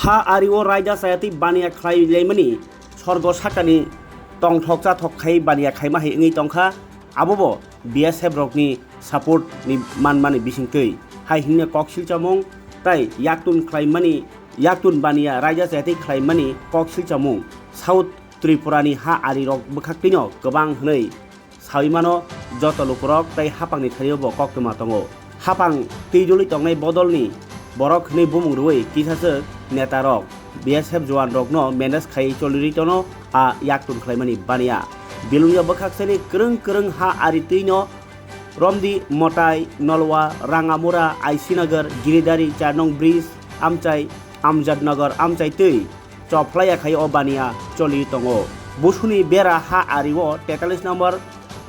ha ari o raja sayati bania khlai leimani sorgo sakani tong thokcha thokkai bania khaima he ngi tongkha abobo BSF rokni support ni manmani bisingtei hai hinne koksil chamung tai yaktun khlaimani yaktun bania raja sayati khlaimani koksil chamung South Tripura ni ha ari rok bukhaktino gobang hnei saimano joto lukrok tai hapangni thariyo bo koktuma tongo hapang tijuli tongnai bodolni borok hnei bumung ruwi kisase neta rok BSF joan rok no manage khai choliri tono a yaktun khlaimani bania bilunya bukhaksani krung ha ari tino Romdi Motai Nolwa Rangamura Aisinagar Giridari Charnong Bridge Amchai Amjadnagar Amchai tei Choplaya khai o bania choli tongo busuni bera ha ariwo 43 number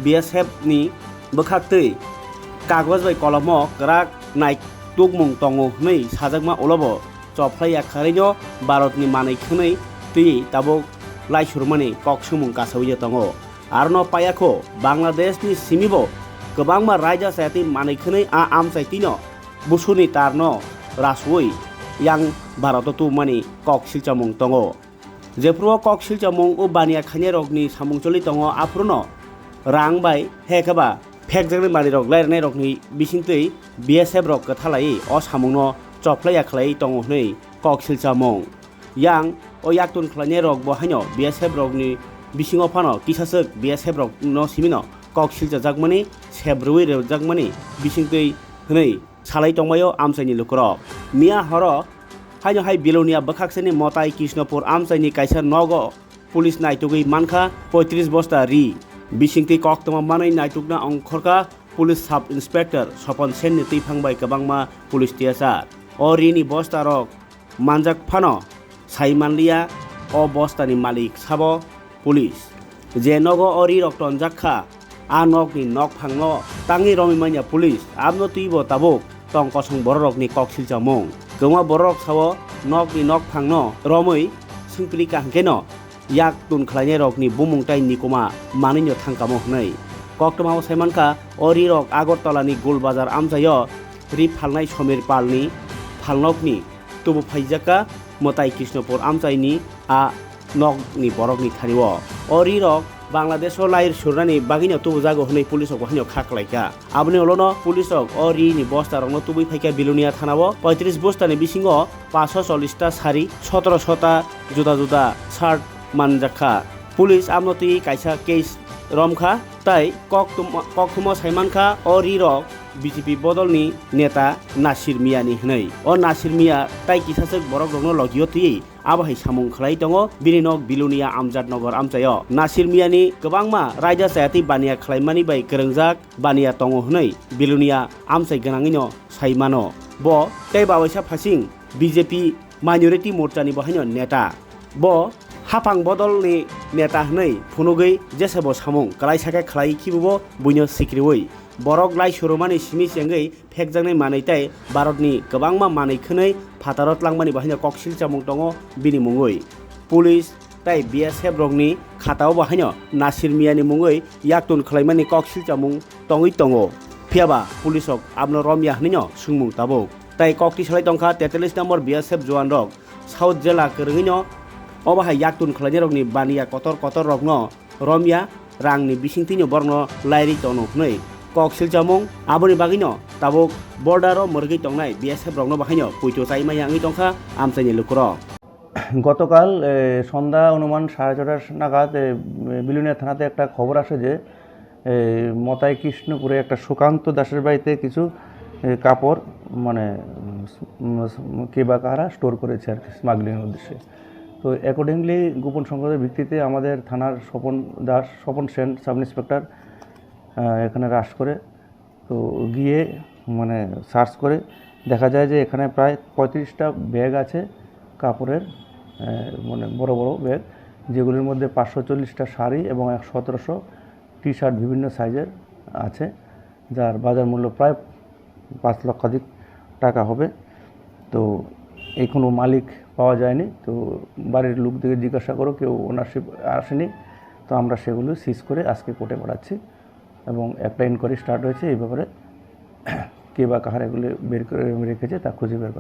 BSF ni bukhaktei kagoj bai kolomo krak nai tukmung tongo nei sajakma olobo Choplaya khareino Bharatni manai khwnei tei tabok laisurmani koksumung kasawiya tongo arno payakho Bangladesh ni simibo gobangma raja sayati manai khwnei a amchai tino busuni tarno rasui yang Bharato tu mani koksil chamung tongo jepro koksil chamung o bania khane rokni samung choli tongo afruno rang bai hekaba phekjagni mali rok lairnai rokni bisingtei BSF rok kathalai o samungno choplaya khlai tongo hnei koksil chamung yang o yaktun khlane rok bo haino BSF rokni bisingo phano kisasek BSF rok no simino koksil jagmani sebrui rejagmani bisingtei hnei salai tongmayo amsaini lukrok mia horo haino hai bilonia bukhaksani Motai Krishnapur amsaini kaisa nogo police naitugui mankha 35 bosta ri bisingti koktoma manai naitukna ongkhorka police sub inspector Sopon Sen ni teiphangbai kabangma police tiasar o rini bosta rok manjak phano saimanlia o bostani malik sabo police je nogo ori rok tonjakha a nokni nok phangno tangi romimanya police amno tuibo tabuk tong kosong borok ni koksil chamung goma borok sawo nok ni nok phangno romoi singpli kahkeno yak tun khlaine rok ni bumung tai nikoma maninyo thangkamo hnei koktoma saimanka ori rok Agartala ni Golbazar amjayo ri phalnai somir palni phalnokni tubu phaijaka Motai Krishnapur amjaini a nok ni borok ni thariwo ori rok Bangladesh o lair surani bagino tubu jago hnei police ok hanyo khaklaika abni olono police ok ori ni bosta rokno tubui phaika bilunia thanao 35 bosta ni bisingo 540 ta sari 1700 ta juda shirt manjakha police amnoti kaisa case romkha tai koktumo saimankha ori rok BJP bodolni neta Nasir Mia ni hnei o Nasir Mia tai kisasek borok rokno logiyo tui abahai samung khlai tongo bininok bilunia Amjadnagar amchayo Nasir Mia ni gobangma raja sayati bania khlaimani bai krengjak bania tongo hnei bilunia amchai ganangino saimano bo tei bawaisa phasing BJP minority morcha ni bahaino neta bo hapang bodolni neta hnei phunugui jesebo samung kalai sake khlai khibubo buino sikriwui borok lai surumani simi sengai phekjangnai manai tai Bharatni gobangma manai khwnei phatarot langmani bahaino koksil chamung tongo bini mungui police tai BSF rokni khatao bahaino Nasir Mia ni mungui yaktun khlaimani koksil chamung tongui tongo phiaba police ok abno romya hnino sungmung tabuk tai kokti salai tongkha 43 number BSF joan rok South jela kerngino obahai yaktun khlaine rokni bania kotor rokno romya rangni bisingtino borno lairi tono hnei koksil chamung aboni bagino tabuk bordaro morgi tongnai BSF rokno bahaino puito chaima yangi tongkha amchaini lukrok গতকাল সন্ধ্যা অনুমান 4:30 নাগাদ বিলুনিয়া থানাতে একটা খবর আসে যে মতাই কৃষ্ণপুরে একটা সুকান্ত দাসের বাড়িতে কিছু কাপড় মানে কেবা কাহারা স্টোর করেছে আর কি স্মাগলিংয়ের উদ্দেশ্যে তো অ্যাকর্ডিংলি গোপন সংবাদের ভিত্তিতে আমাদের থানার স্বপন সেন সাব ইন্সপেক্টর এখানে রাশ করে তো গিয়ে মানে সার্চ করে দেখা যায় যে এখানে প্রায় 35টা ব্যাগ আছে কাপড়ের মানে বড় ব্যাগ যেগুলির মধ্যে 540টা শাড়ি এবং 1700 টি শার্ট বিভিন্ন সাইজের আছে যার বাজার মূল্য প্রায় 5 লক্ষাধিক টাকা হবে তো এই কোনো মালিক পাওয়া যায়নি তো বাড়ির লোকদের জিজ্ঞাসা করো কেউ ওনারশিপ আসেনি তো আমরা সেগুলো সিজ করে আজকে কোর্টে পাঠাচ্ছি এবং একটা ইনকোয়ারি স্টার্ট হয়েছে এই ব্যাপারে কে বা কাহার এগুলো বের করে রেখেছে তা খুঁজে বের